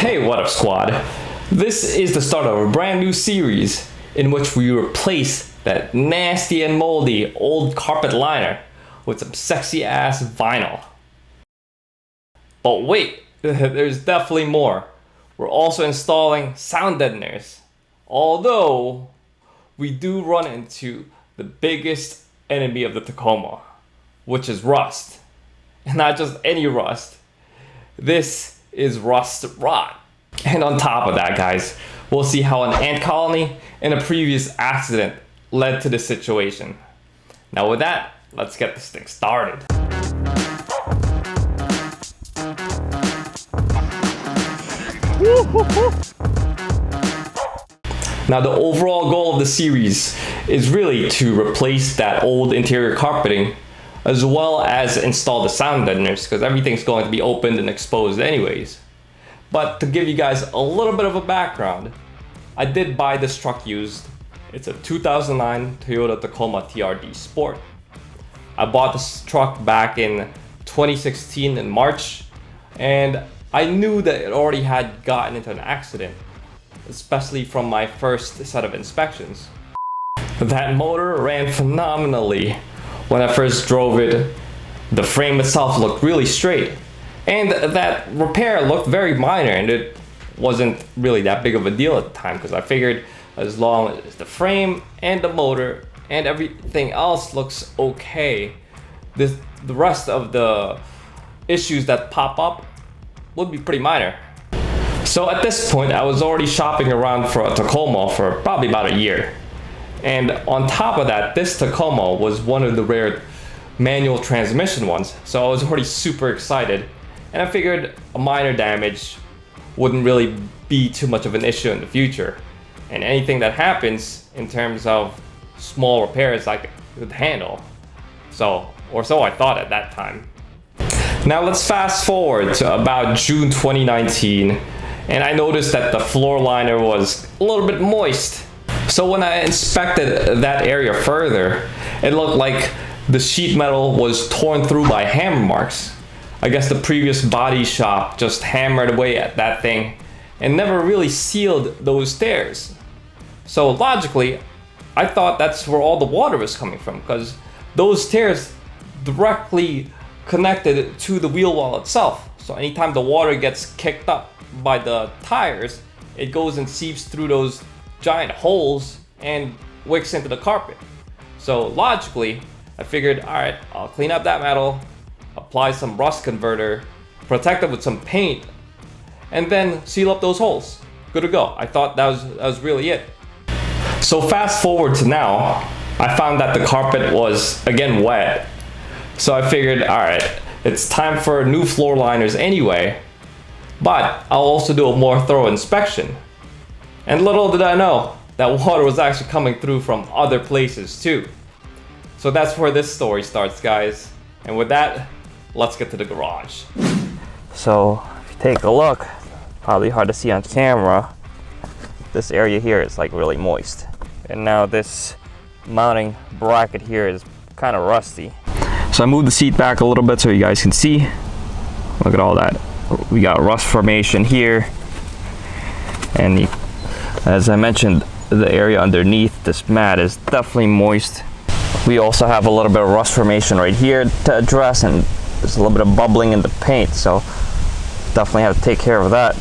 Hey, what up squad? This is the start of a brand new series in which we replace that nasty and moldy old carpet liner with some sexy ass vinyl. But wait, there's definitely more. We're also installing sound deadeners. Although, we do run into the biggest enemy of the Tacoma, which is rust. And not just any rust. This is rust rot. And on top of that, guys, we'll see how an ant colony in a previous accident led to this situation. Now with that, let's get this thing started. Now the overall goal of the series is really to replace that old interior carpeting as well as install the sound deadeners, because everything's going to be opened and exposed anyways. But to give you guys a little bit of a background, I did buy this truck used. It's a 2009 Toyota Tacoma TRD Sport. I bought this truck back in 2016 in March, and I knew that it already had gotten into an accident, especially from my first set of inspections. That motor ran phenomenally. When I first drove it, the frame itself looked really straight, and that repair looked very minor, and it wasn't really that big of a deal at the time because I figured as long as the frame and the motor and everything else looks okay, the rest of the issues that pop up would be pretty minor. So at this point, I was already shopping around for a Tacoma for probably about a year. And on top of that, this Tacoma was one of the rare manual transmission ones, so I was already super excited. And I figured a minor damage wouldn't really be too much of an issue in the future. And anything that happens in terms of small repairs I could handle. So I thought at that time. Now let's fast forward to about June 2019, and I noticed that the floor liner was a little bit moist. So when I inspected that area further, it looked like the sheet metal was torn through by hammer marks. I guess the previous body shop just hammered away at that thing and never really sealed those tears. So logically, I thought that's where all the water was coming from, because those tears directly connected to the wheel wall itself. So anytime the water gets kicked up by the tires, it goes and seeps through those giant holes and wicks into the carpet. So logically, I figured, all right, I'll clean up that metal, apply some rust converter, protect it with some paint, and then seal up those holes. Good to go. I thought that was really it. So fast forward to now, I found that the carpet was again wet. So I figured, all right, it's time for new floor liners anyway, but I'll also do a more thorough inspection. And little did I know that water was actually coming through from other places too. So that's where this story starts, guys. And with that, let's get to the garage. So if you take a look, probably hard to see on camera, this area here is like really moist. And now this mounting bracket here is kind of rusty. So I moved the seat back a little bit so you guys can see. Look at all that. We got rust formation here. And as I mentioned, the area underneath this mat is definitely moist. We also have a little bit of rust formation right here to address, and there's a little bit of bubbling in the paint, so definitely have to take care of that.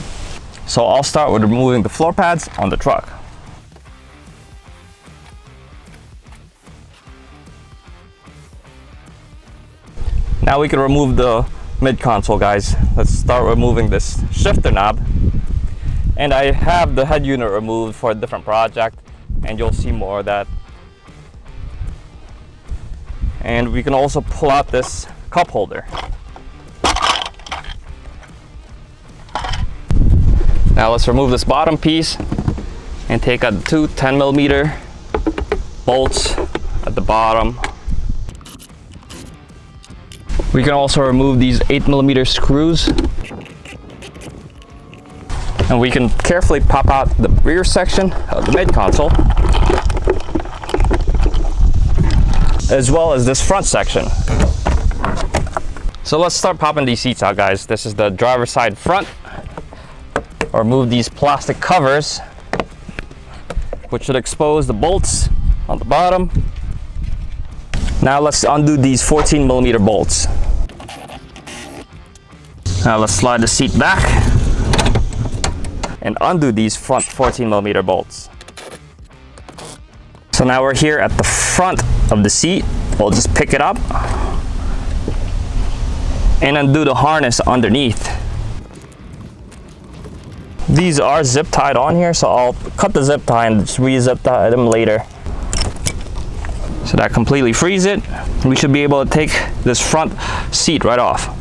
So I'll start with removing the floor pads on the truck. Now we can remove the mid console, guys. Let's start removing this shifter knob. And I have the head unit removed for a different project, and you'll see more of that. And we can also pull out this cup holder. Now let's remove this bottom piece and take out two 10mm bolts at the bottom. We can also remove these 8mm screws. And we can carefully pop out the rear section of the mid console, as well as this front section. So let's start popping these seats out, guys. This is the driver's side front. I'll remove these plastic covers, which should expose the bolts on the bottom. Now let's undo these 14mm bolts. Now let's slide the seat back and undo these front 14mm bolts. So now we're here at the front of the seat. We'll just pick it up and undo the harness underneath. These are zip tied on here, so I'll cut the zip tie and just re-zip tie them later. So that completely frees it. We should be able to take this front seat right off.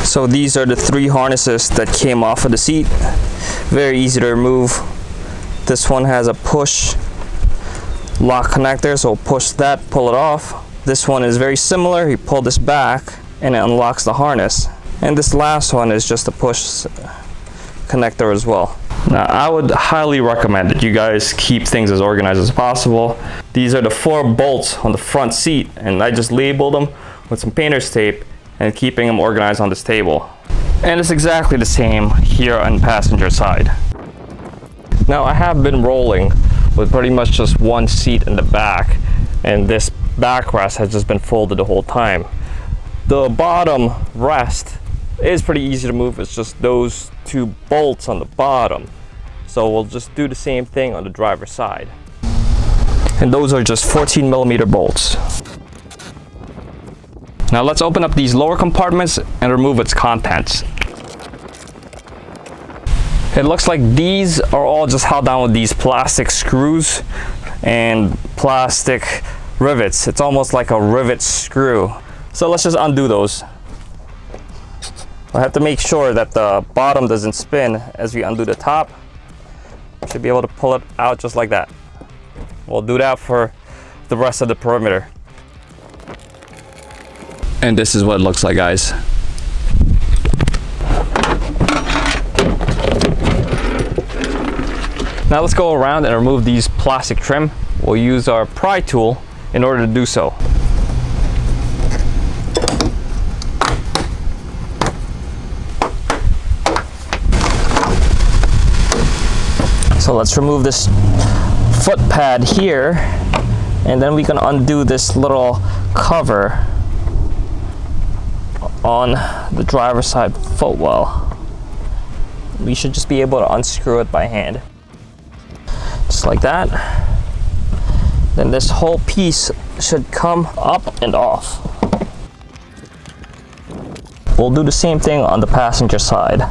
So these are the 3 harnesses that came off of the seat. Very easy to remove. This one has a push lock connector, so push that, pull it off. This one is very similar. You pull this back and it unlocks the harness. And this last one is just a push connector as well. Now I would highly recommend that you guys keep things as organized as possible. These are the 4 bolts on the front seat, and I just labeled them with some painter's tape and keeping them organized on this table. And it's exactly the same here on the passenger side. Now I have been rolling with pretty much just one seat in the back, and this backrest has just been folded the whole time. The bottom rest is pretty easy to move. It's just those 2 bolts on the bottom. So we'll just do the same thing on the driver's side. And those are just 14mm bolts. Now let's open up these lower compartments and remove its contents. It looks like these are all just held down with these plastic screws and plastic rivets. It's almost like a rivet screw. So let's just undo those. I have to make sure that the bottom doesn't spin as we undo the top. Should be able to pull it out just like that. We'll do that for the rest of the perimeter. And this is what it looks like, guys. Now let's go around and remove these plastic trim. We'll use our pry tool in order to do so. So let's remove this foot pad here, and then we can undo this little cover on the driver's side footwell. We should just be able to unscrew it by hand. Just like that. Then this whole piece should come up and off. We'll do the same thing on the passenger side.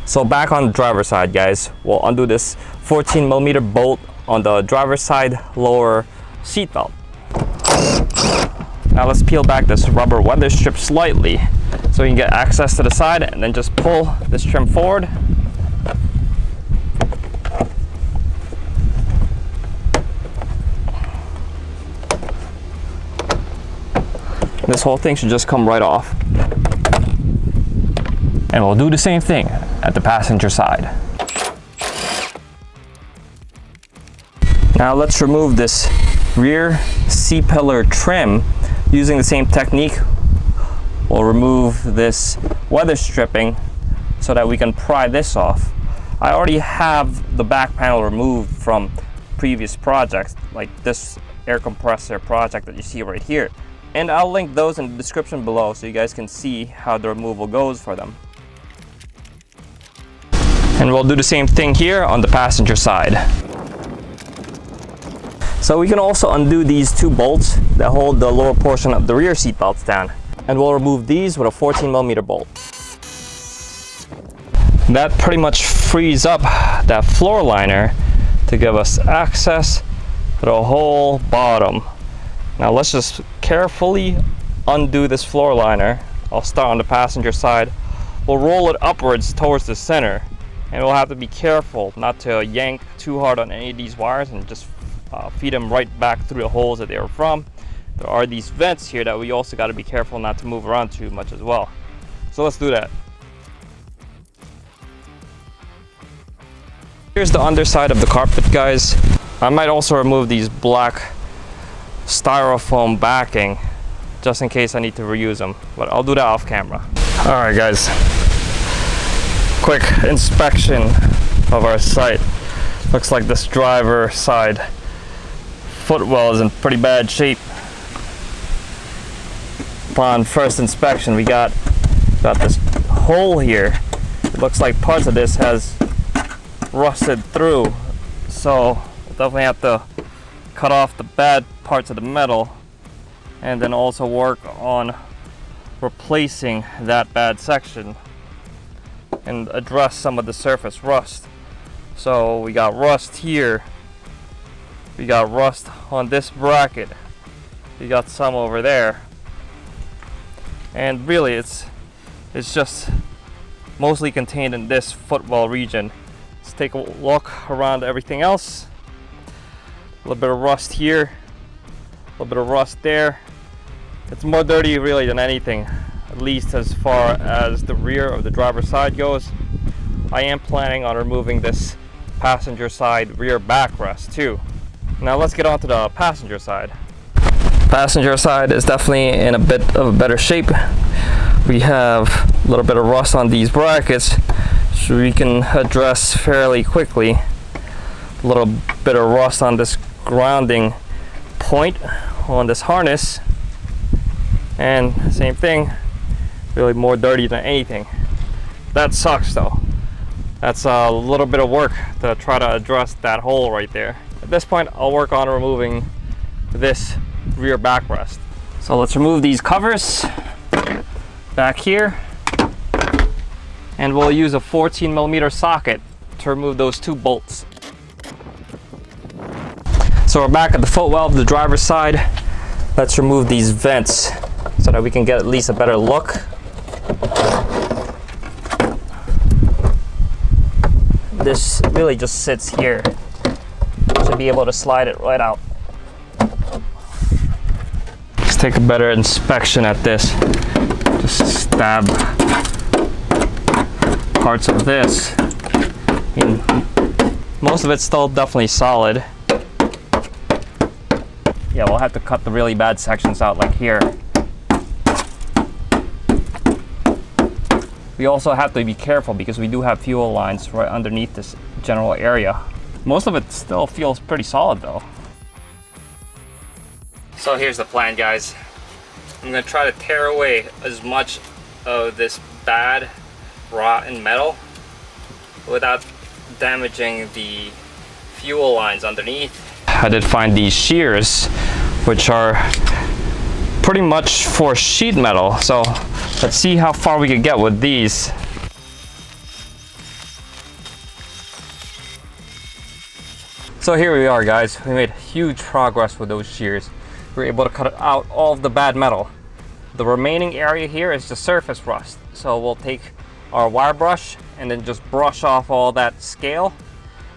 So back on the driver's side, guys, we'll undo this 14mm bolt on the driver's side lower seat belt. Now let's peel back this rubber weather strip slightly so we can get access to the side, and then just pull this trim forward. This whole thing should just come right off. And we'll do the same thing at the passenger side. Now let's remove this rear C-pillar trim using the same technique. We'll remove this weather stripping so that we can pry this off. I already have the back panel removed from previous projects, like this air compressor project that you see right here. And I'll link those in the description below so you guys can see how the removal goes for them. And we'll do the same thing here on the passenger side. So we can also undo these 2 bolts that hold the lower portion of the rear seat belts down. And we'll remove these with a 14mm bolt. That pretty much frees up that floor liner to give us access to the whole bottom. Now let's just carefully undo this floor liner. I'll start on the passenger side. We'll roll it upwards towards the center, and we'll have to be careful not to yank too hard on any of these wires and just feed them right back through the holes that they were from. There are these vents here that we also got to be careful not to move around too much as well. So let's do that. Here's the underside of the carpet, guys. I might also remove these black styrofoam backing just in case I need to reuse them, but I'll do that off camera. All right, guys. quick inspection of our site. Looks like this driver side footwell is in pretty bad shape. Upon first inspection, we got this hole here. It looks like parts of this has rusted through, so we'll definitely have to cut off the bad parts of the metal and then also work on replacing that bad section and address some of the surface rust. So we got rust here, we got rust on this bracket, we got some over there, and really it's just mostly contained in this footwell region. Let's take a look around everything else. A little bit of rust here, a little bit of rust there. It's more dirty really than anything, at least as far as the rear of the driver's side goes. I am planning on removing this passenger side rear backrest too. Now let's get on to the passenger side. Passenger side is definitely in a bit of a better shape. We have a little bit of rust on these brackets, so we can address fairly quickly. A little bit of rust on this grounding point on this harness, and same thing, really more dirty than anything. That sucks though. That's a little bit of work to try to address that hole right there. At this point, I'll work on removing this rear backrest. So let's remove these covers back here, and we'll use a 14mm socket to remove those two bolts. So we're back at the footwell of the driver's side. Let's remove these vents so that we can get at least a better look. This really just sits here. Should be able to slide it right out. Let's take a better inspection at this. Just stab parts of this. I mean, most of it's still definitely solid. Yeah, we'll have to cut the really bad sections out like here. We also have to be careful because we do have fuel lines right underneath this general area. Most of it still feels pretty solid though. So here's the plan, guys. I'm gonna try to tear away as much of this bad rotten metal without damaging the fuel lines underneath. I did find these shears, which are pretty much for sheet metal. So let's see how far we could get with these. So here we are, guys. We made huge progress with those shears. We were able to cut out all of the bad metal. The remaining area here is just surface rust. So we'll take our wire brush and then just brush off all that scale.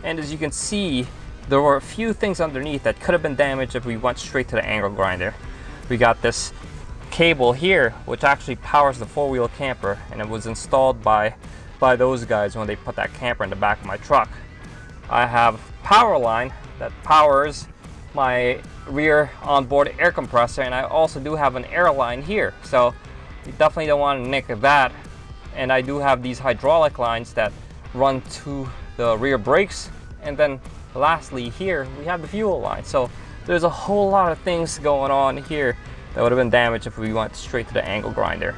And as you can see, there were a few things underneath that could have been damaged if we went straight to the angle grinder. We got this cable here, which actually powers the four-wheel camper, and it was installed by those guys when they put that camper in the back of my truck. I have power line that powers my rear onboard air compressor, and I also do have an air line here, so you definitely don't want to nick that. And I do have these hydraulic lines that run to the rear brakes, and then lastly here we have the fuel line. So there's a whole lot of things going on here that would have been damaged if we went straight to the angle grinder.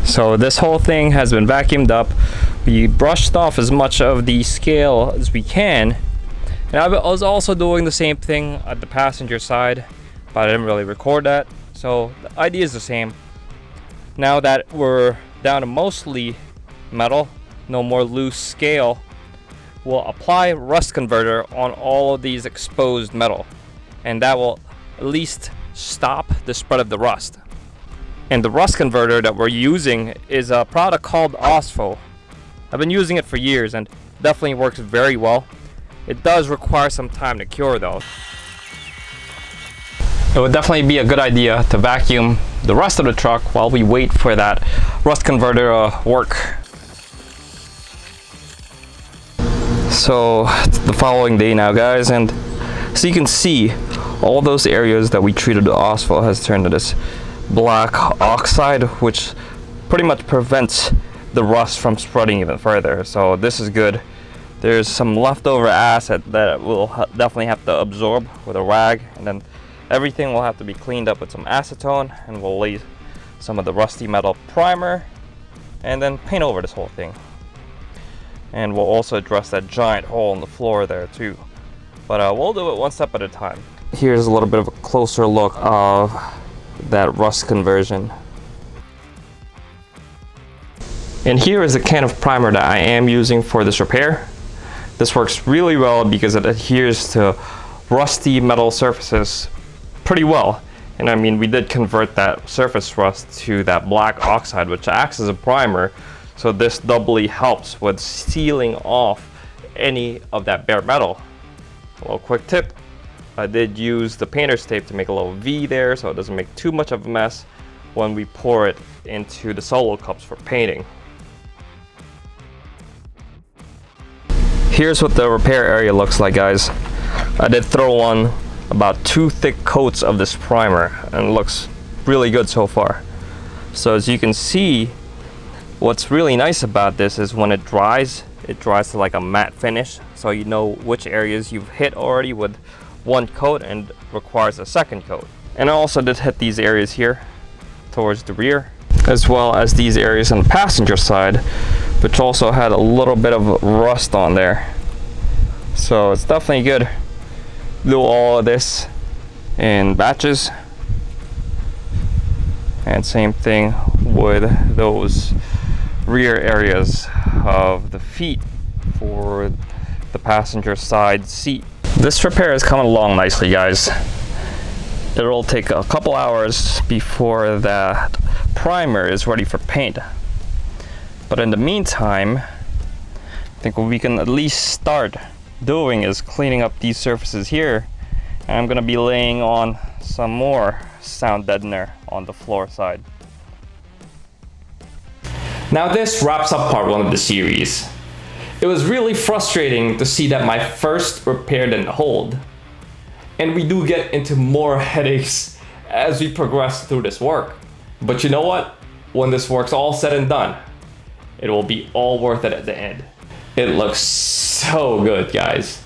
So this whole thing has been vacuumed up. We brushed off as much of the scale as we can. And I was also doing the same thing at the passenger side, but I didn't really record that. So the idea is the same. Now that we're down to mostly metal, no more loose scale, we'll apply rust converter on all of these exposed metal, and that will at least stop the spread of the rust. And the rust converter that we're using is a product called Osfo. I've been using it for years and definitely works very well. It does require some time to cure though. It would definitely be a good idea to vacuum the rest of the truck while we wait for that rust converter to work. So it's the following day now, guys, and so you can see all those areas that we treated with Osfo has turned to this black oxide, which pretty much prevents the rust from spreading even further. So this is good. There's some leftover acid that we'll definitely have to absorb with a rag, and then everything will have to be cleaned up with some acetone, and we'll lay some of the rusty metal primer and then paint over this whole thing. And we'll also address that giant hole in the floor there too. But we'll do it one step at a time. Here's a little bit of a closer look of that rust conversion. And here is a can of primer that I am using for this repair. This works really well because it adheres to rusty metal surfaces pretty well. And I mean, we did convert that surface rust to that black oxide, which acts as a primer. So this doubly helps with sealing off any of that bare metal. A little quick tip, I did use the painter's tape to make a little V there so it doesn't make too much of a mess when we pour it into the solo cups for painting. Here's what the repair area looks like, guys. I did throw on about 2 thick coats of this primer and it looks really good so far. So as you can see, what's really nice about this is when it dries to like a matte finish, so you know which areas you've hit already with 1 coat and requires a 2nd coat. And I also did hit these areas here towards the rear, as well as these areas on the passenger side, which also had a little bit of rust on there. So it's definitely good. Do all of this in batches, and same thing with those rear areas of the feet for the passenger side seat. This repair is coming along nicely, guys. It'll take a couple hours before that primer is ready for paint. But in the meantime, I think what we can at least start doing is cleaning up these surfaces here. And I'm gonna be laying on some more sound deadener on the floor side. Now this wraps up part 1 of the series. It was really frustrating to see that my first repair didn't hold. And we do get into more headaches as we progress through this work. But you know what? When this work's all said and done, it will be all worth it at the end. It looks so good, guys.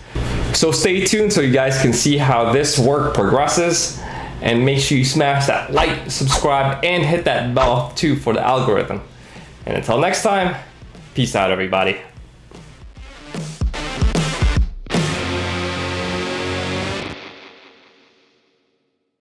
So stay tuned so you guys can see how this work progresses, and make sure you smash that like, subscribe, and hit that bell too for the algorithm. And until next time, peace out, everybody.